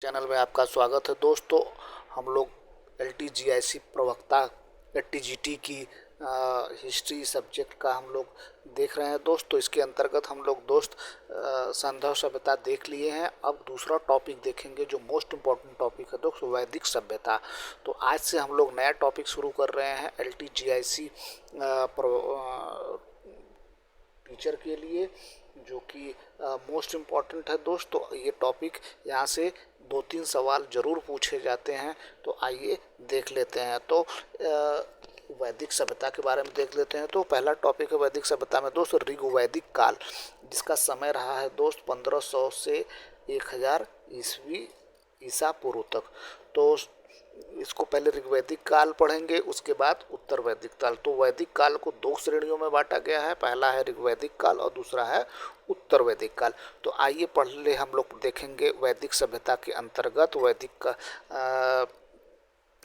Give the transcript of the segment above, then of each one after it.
Channel में आपका स्वागत है दोस्तों। हम लोग LTGIC प्रवक्ता TGT की हिस्ट्री सब्जेक्ट का हम लोग देख रहे हैं दोस्तों। इसके अंतर्गत हम लोग संधव सभ्यता देख लिए हैं। अब दूसरा टॉपिक देखेंगे जो मोस्ट इम्पॉर्टेंट टॉपिक है दोस्तों, वैदिक सभ्यता। तो आज से हम लोग नया टॉपिक शुरू कर रहे हैं LTGIC टीचर के लिए, जो कि मोस्ट इम्पॉर्टेंट है दोस्तों। ये टॉपिक यहाँ से 2-3 सवाल जरूर पूछे जाते हैं, तो आइए देख लेते हैं। तो वैदिक सभ्यता के बारे में देख लेते हैं। तो पहला टॉपिक है वैदिक सभ्यता में दोस्त ऋग्वैदिक काल, जिसका समय रहा है दोस्त 1500 से 1000 ईसा पूर्व तक। तो इसको पहले ऋग्वैदिक काल पढ़ेंगे, उसके बाद उत्तर वैदिक काल। तो वैदिक काल को 2 श्रेणियों में बांटा गया है, पहला है ऋग्वैदिक काल और दूसरा है उत्तर वैदिक काल। तो आइए पढ़ ले, हम लोग देखेंगे वैदिक सभ्यता के अंतर्गत वैदिक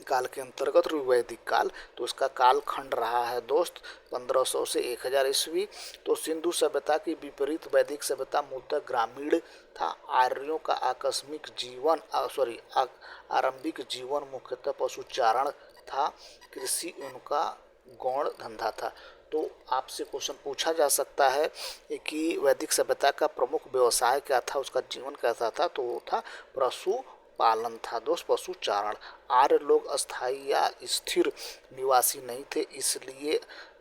काल के अंतर्गत ऋग्वैदिक काल। तो इसका काल खंड रहा है दोस्त 1500 से 1000 ईस्वी। तो सिंधु सभ्यता की विपरीत वैदिक सभ्यता मूलतः ग्रामीण था। आर्यों का आरंभिक जीवन मुख्यतः पशुचारण था। कृषि उनका गौण धंधा था। तो आपसे क्वेश्चन पूछा जा सकता है कि वैदिक सभ्यता का प्रमुख व्यवसाय क्या था, उसका जीवन कैसा था। तो वो था पशु पालन था दोस्त, पशुचारण। आर्य लोग अस्थायी या स्थिर निवासी नहीं थे, इसलिए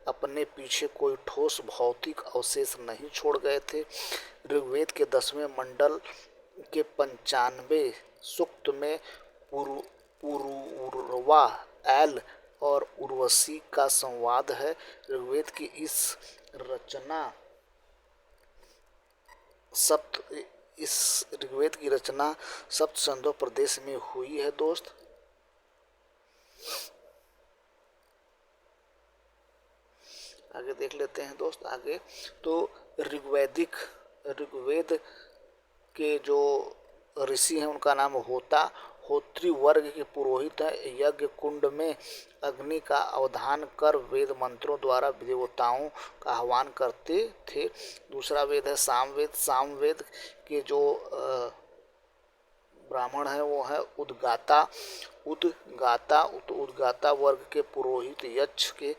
अपने पीछे कोई ठोस भौतिक अवशेष नहीं छोड़ गए थे। ऋग्वेद के 10वें मंडल के 95 सूक्त में पुरुरवा एल और उर्वशी का संवाद है। ऋग्वेद की ऋग्वेद की रचना सप्त सिंधु प्रदेश में हुई है दोस्त। आगे देख लेते हैं दोस्त। आगे तो ऋग्वेद के जो ऋषि हैं उनका नाम होत्री वर्ग के पुरोहित है। यज्ञ कुंड में अग्नि का अवधान कर वेद मंत्रों द्वारा देवताओं का आह्वान करते थे। दूसरा वेद है सामवेद। सामवेद के जो ब्राह्मण है वो है उद्गाता वर्ग के पुरोहित यक्ष के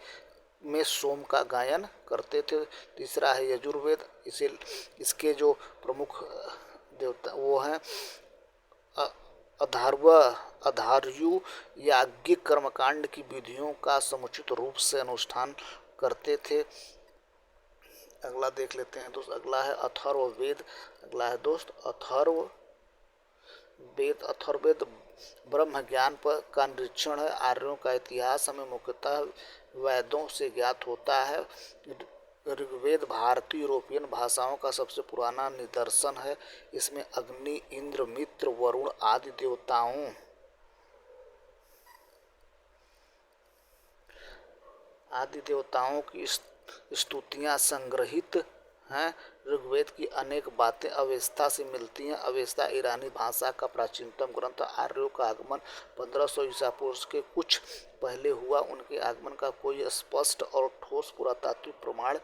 में सोम का गायन करते थे। तीसरा है यजुर्वेद। इसके जो प्रमुख देवता वो हैं अधार्यु याज्ञिक कर्मकांड की विधियों का समुचित रूप से अनुष्ठान करते थे। अगला देख लेते हैं दोस्त। अगला है अथर्ववेद। अगला है दोस्त अथर्ववेद ब्रह्म ज्ञान पर का निरीक्षण है। आर्यों का इतिहास हमें मुख्यतः वेदों से ज्ञात होता है। ऋग्वेद भारतीय यूरोपियन भाषाओं का सबसे पुराना निदर्शन है। इसमें अग्नि, इंद्र, मित्र, वरुण आदि देवताओं की स्तुतियां संग्रहित हैं। ऋग्वेद की अनेक बातें अवेस्ता से मिलती हैं। अवेस्ता ईरानी भाषा का प्राचीनतम ग्रंथ। आर्यों का आगमन 1500 ईसा पूर्व के कुछ पहले हुआ। उनके आगमन का कोई स्पष्ट और ठोस पुरातात्विक प्रमाण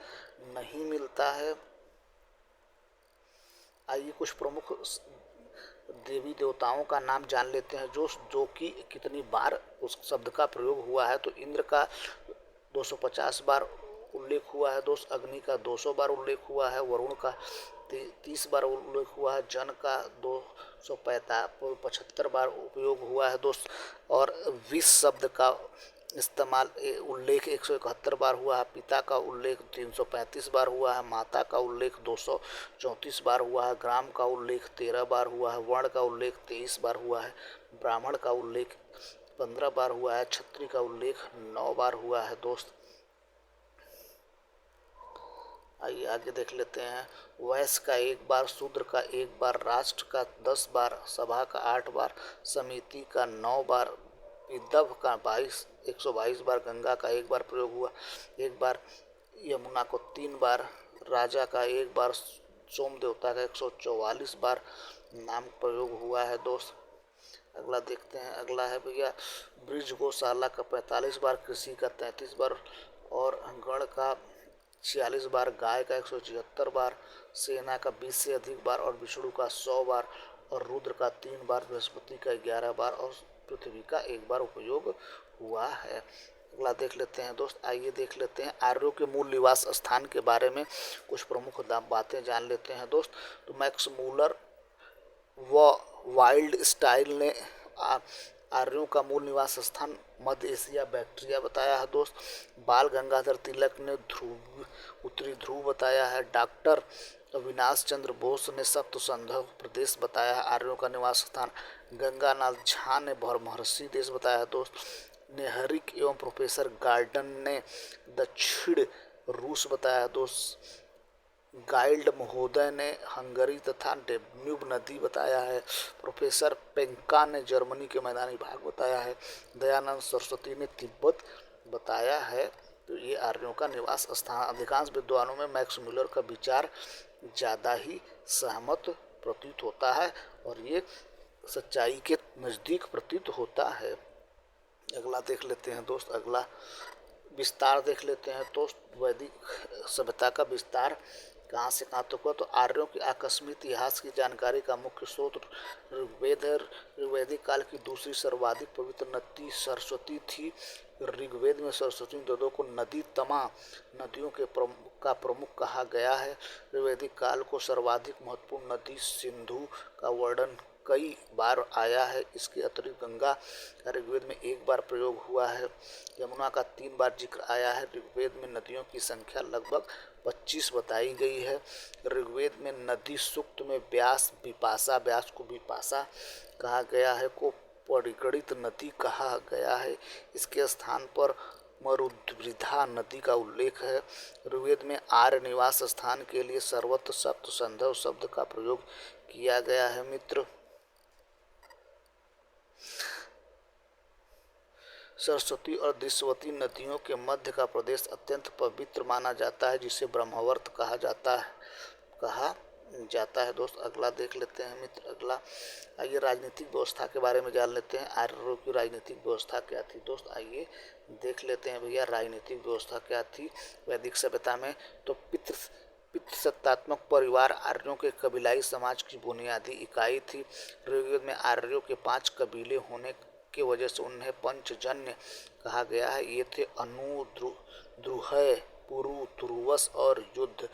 नहीं मिलता है। आइए कुछ प्रमुख देवी देवताओं का नाम जान लेते हैं जो कि कितनी बार उस शब्द का प्रयोग हुआ है। तो इंद्र का 250 बार उल्लेख हुआ है दोस्त। अग्नि का 200 बार उल्लेख हुआ है। वरुण का 30 बार उल्लेख हुआ है। जन का 275 बार उपयोग हुआ है दोस्त। और विष शब्द का उल्लेख 171 बार हुआ है। पिता का उल्लेख 335 बार हुआ है। माता का उल्लेख 234 बार हुआ है। ग्राम का उल्लेख 13 बार हुआ है। वर्ण का उल्लेख 23 बार हुआ है। ब्राह्मण का उल्लेख 15 बार हुआ है। क्षत्रिय का उल्लेख 9 बार हुआ है दोस्त। आइए आगे देख लेते हैं। वैश्य का 1 बार, शूद्र का 1 बार, राष्ट्र का 10 बार, सभा का 8 बार, समिति का 9 बार, विदर्भ का 122 बार, गंगा का 1 बार प्रयोग हुआ 1 बार, यमुना को 3 बार, राजा का 1 बार, सोम देवता का 144 बार नाम प्रयोग हुआ है दोस्त। अगला देखते हैं। अगला है भैया ब्रिज गौशाला का 45 बार, कृषि का 33 बार और गण का 46 बार, गाय का 176 बार, सेना का 20 से अधिक बार और विष्णु का 100 बार और रुद्र का 3 बार, बृहस्पति का 11 बार और पृथ्वी का 1 बार उपयोग हुआ है। अगला देख लेते हैं दोस्त, आइए देख लेते हैं आर्यों के मूल निवास स्थान के बारे में कुछ प्रमुख बातें जान लेते हैं दोस्त। तो मैक्स मूलर व वाइल्ड स्टाइल ने आर्यों का मूल निवास स्थान मध्य एशिया बैक्ट्रिया बताया है दोस्त। बाल गंगाधर तिलक ने उत्तरी ध्रुव बताया है। डॉक्टर अविनाश चंद्र बोस ने सप्त संधव प्रदेश बताया है आर्यों का निवास स्थान। गंगानाथ झा ने महर्षि देश बताया है दोस्त। नेहरिक एवं प्रोफेसर गार्डन ने दक्षिण रूस बताया है दोस्त। गाइल्ड महोदय ने हंगरी तथा डेन्यूब नदी बताया है। प्रोफेसर पेंका ने जर्मनी के मैदानी भाग बताया है। दयानंद सरस्वती ने तिब्बत बताया है। तो ये आर्यों का निवास स्थान। अधिकांश विद्वानों में मैक्स मुलर का विचार ज़्यादा ही सहमत प्रतीत होता है और ये सच्चाई के नज़दीक प्रतीत होता है। अगला देख लेते हैं दोस्त, अगला विस्तार देख लेते हैं दोस्त। वैदिक सभ्यता का विस्तार कहाँ से कहाँ तक हुआ। तो आर्यों के आकस्मिक इतिहास की जानकारी का मुख्य स्रोत ऋग्वेद है। ऋग्वैदिक काल की दूसरी सर्वाधिक पवित्र नदी सरस्वती थी। ऋग्वेद में सरस्वती नदियों को नदी तमा नदियों का प्रमुख कहा गया है। ऋग्वैदिक काल को सर्वाधिक महत्वपूर्ण नदी सिंधु का वर्णन कई बार आया है। इसके अतिरिक्त गंगा का ऋग्वेद में 1 बार प्रयोग हुआ है। यमुना का 3 बार जिक्र आया है। ऋग्वेद में नदियों की संख्या लगभग 25 बताई गई है। ऋग्वेद में नदी सूक्त में व्यास व्यास को विपाशा कहा गया है, को परिगणित नदी कहा गया है। इसके स्थान पर मरुद्वृधा नदी का उल्लेख है। ऋग्वेद में आर्य निवास स्थान के लिए सर्वत्र सप्त संधव शब्द का प्रयोग किया गया है। मित्र, सरस्वती और दृश्यवती नदियों के मध्य का प्रदेश अत्यंत पवित्र माना जाता है, जिसे ब्रह्मवर्त कहा जाता है दोस्त। अगला देख लेते हैं मित्र, अगला आइए राजनीतिक व्यवस्था के बारे में जान लेते हैं। आर्यों की राजनीतिक व्यवस्था क्या थी दोस्त, आइए देख लेते हैं भैया राजनीतिक व्यवस्था क्या थी वैदिक सभ्यता में। तो पितृसत्तात्मक परिवार आर्यों के कबीलाई समाज की बुनियादी इकाई थी। ऋग्वेद में आर्यों के 5 कबीले होने की वजह से उन्हें पंचजन्य कहा गया है। ये थे अनु, द्रुहय, पुरु, तुर्वस और युद्ध।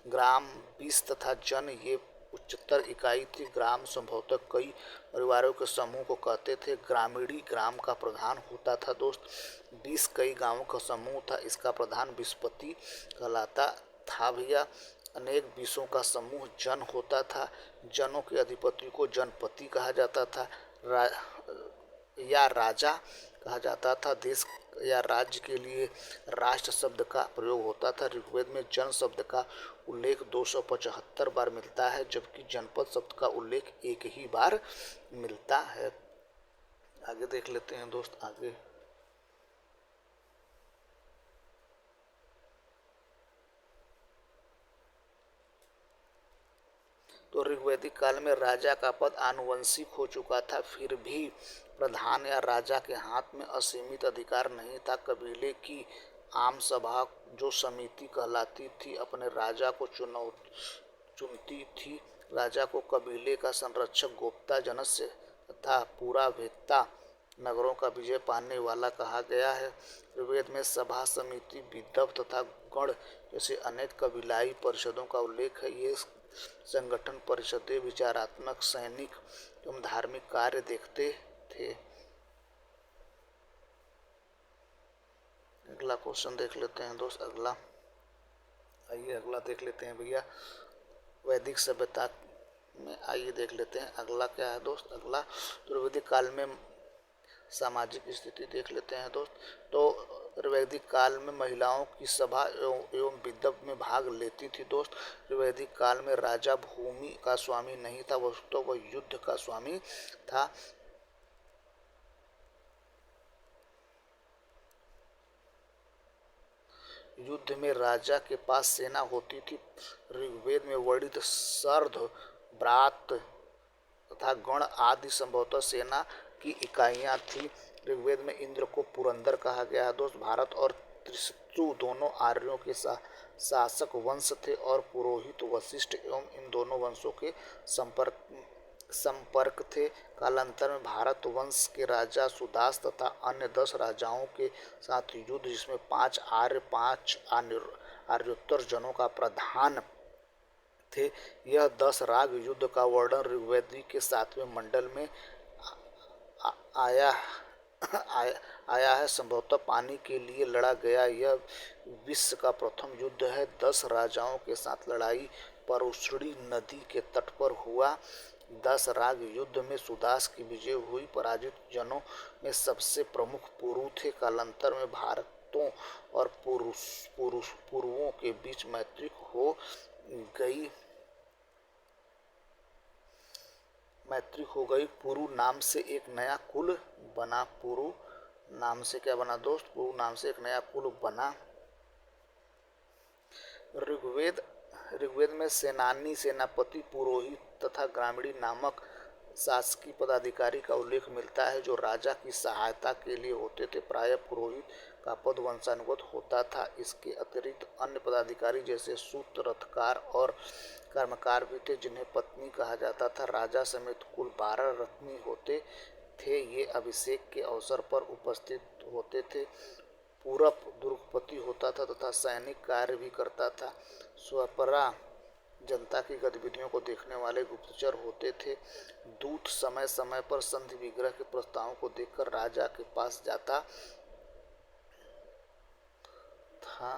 ग्राम 20 तथा जन ये उच्चतर इकाई थी। ग्राम संभवतः कई परिवारों के समूह को कहते थे। ग्रामीणी ग्राम का प्रधान होता था दोस्त। 20 कई गांवों का समूह था। इसका प्रधान विस्पति कहलाता था भैया। अनेक 20 का समूह जन होता था। जनों के अधिपति को जनपति कहा जाता था या राजा कहा जाता था। देश या राज्य के लिए राष्ट्र शब्द का प्रयोग होता था। ऋग्वेद में जन शब्द का उल्लेख 275 बार मिलता है, जबकि जनपद शब्द का उल्लेख 1 ही बार मिलता है। आगे देख लेते हैं दोस्त, आगे तो ऋग्वैदिक काल में राजा का पद आनुवंशिक हो चुका था, फिर भी प्रधान या राजा के हाथ में असीमित अधिकार नहीं था। कबीले की आम सभा, जो समिति कहलाती थी, अपने राजा को चुनती थी। राजा को कबीले का संरक्षक, गोप्ता, जनस्य तथा पूरा भेत्ता नगरों का विजय पाने वाला कहा गया है। ऋग्वेद में सभा, समिति, विद्वव तथा गण जैसे अनेक कबीलाई परिषदों का उल्लेख है। ये संगठन परिषदें विचारात्मक, सैनिक एवं धार्मिक कार्य देखते थे। अगला क्वेश्चन देख लेते हैं दोस्त, अगला देख लेते हैं भैया वैदिक सभ्यता में। आइए देख लेते हैं अगला क्या है दोस्त। अगला तो वैदिक काल में सामाजिक स्थिति देख लेते हैं दोस्त। तो वैदिक काल में महिलाओं की सभा एवं विद्वत में भाग लेती थी दोस्त। वैदिक काल में राजा भूमि का स्वामी नहीं था, वस्तुतः वह युद्ध का स्वामी था। युद्ध में राजा के पास सेना होती थी। ऋग्वेद में वर्णित सर्ध, ब्रात तथा गण आदि संभवतः सेना की इकाइयां थी। ऋग्वेद में इंद्र को पुरंदर कहा गया है दोस्त। भारत और त्रिशत्रु दोनों आर्यों के शासक वंश थे और पुरोहित वशिष्ठ एवं इन दोनों वंशों के संपर्क संपर्क थे। कालांतर में भारत वंश के राजा सुदास तथा अन्य 10 राजाओं के साथ युद्ध, जिसमें 5 आर्य 5 आर्योत्तर जनों का प्रधान थे। यह 10 राग युद्ध का वर्णन ऋग्वेद के 7वें मंडल में आया आया है। संभवतः पानी के लिए लड़ा गया यह विश्व का प्रथम युद्ध है। 10 राजाओं के साथ लड़ाई परुष्णी नदी के तट पर हुआ। 10 राग युद्ध में सुदास की विजय हुई। पराजित जनों में सबसे प्रमुख पुरु थे। कालांतर में भारतों और पुरुओं के बीच मैत्री हो गई। पुरु नाम से एक नया कुल बना। पुरु नाम से क्या बना दोस्त? पुरु नाम से एक नया कुल बना। ऋग्वेद में सेनानी, सेनापति, पुरोहित तथा ग्रामीणी नामक शासकीय पदाधिकारी का उल्लेख मिलता है, जो राजा की सहायता के लिए होते थे। प्रायः पुरोहित का पद वंशानुगत होता था। इसके अतिरिक्त अन्य पदाधिकारी जैसे सूत, रथकार और कर्मकार भी थे, जिन्हें पत्नी कहा जाता था। राजा समेत कुल 12 रत्नी होते थे। ये अभिषेक के अवसर पर उपस्थित होते थे। पूरब दुर्गपति होता था तथा सैनिक कार्य भी करता था। स्वपरा जनता की गतिविधियों को देखने वाले गुप्तचर होते थे। दूत समय समय पर संधि विग्रह के प्रस्तावों को देखकर राजा के पास जाता था।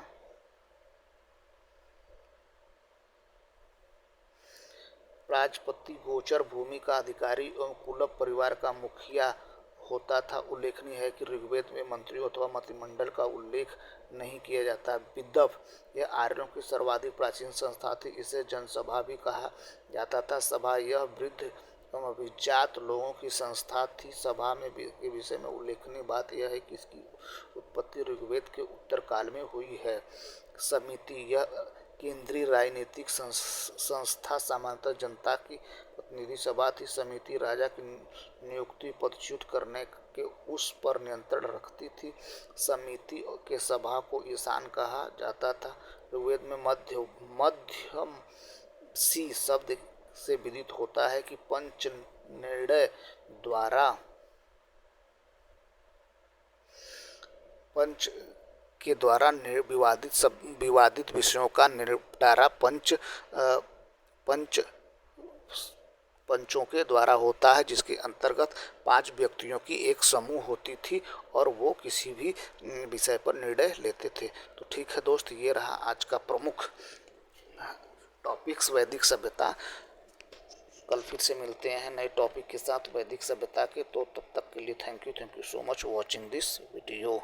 राजपति गोचर भूमि का अधिकारी एवं कुलप परिवार का मुखिया होता था। उल्लेखनीय है कि ऋग्वेद में मंत्रियों अथवा मंत्रिमंडल का उल्लेख नहीं किया जाता। विदर्भ यह आर्यों की सर्वाधिक प्राचीन संस्था थी। इसे जनसभा भी कहा जाता था। सभा यह वृद्ध एवं अभिजात लोगों की संस्था थी। सभा में के विषय में उल्लेखनीय बात यह है कि इसकी उत्पत्ति ऋग्वेद के उत्तर काल में हुई है। समिति यह केंद्रीय राजनीतिक संस्था सामान्यतः जनता की प्रतिनिधि सभा थी। समिति राजा की नियुक्ति पदच्युत करने के उस पर नियंत्रण रखती थी। समिति के सभा को ईशान कहा जाता था। ऋग्वेद में मध्यम सी शब्द से विदित होता है कि पंच के द्वारा विवादित विषयों का निपटारा पंचों के द्वारा होता है, जिसके अंतर्गत 5 व्यक्तियों की एक समूह होती थी और वो किसी भी विषय पर निर्णय लेते थे। तो ठीक है दोस्त, ये रहा आज का प्रमुख टॉपिक्स वैदिक सभ्यता। कल फिर से मिलते हैं नए टॉपिक के साथ वैदिक सभ्यता के। तो तब तक के लिए thank you so much watching this video.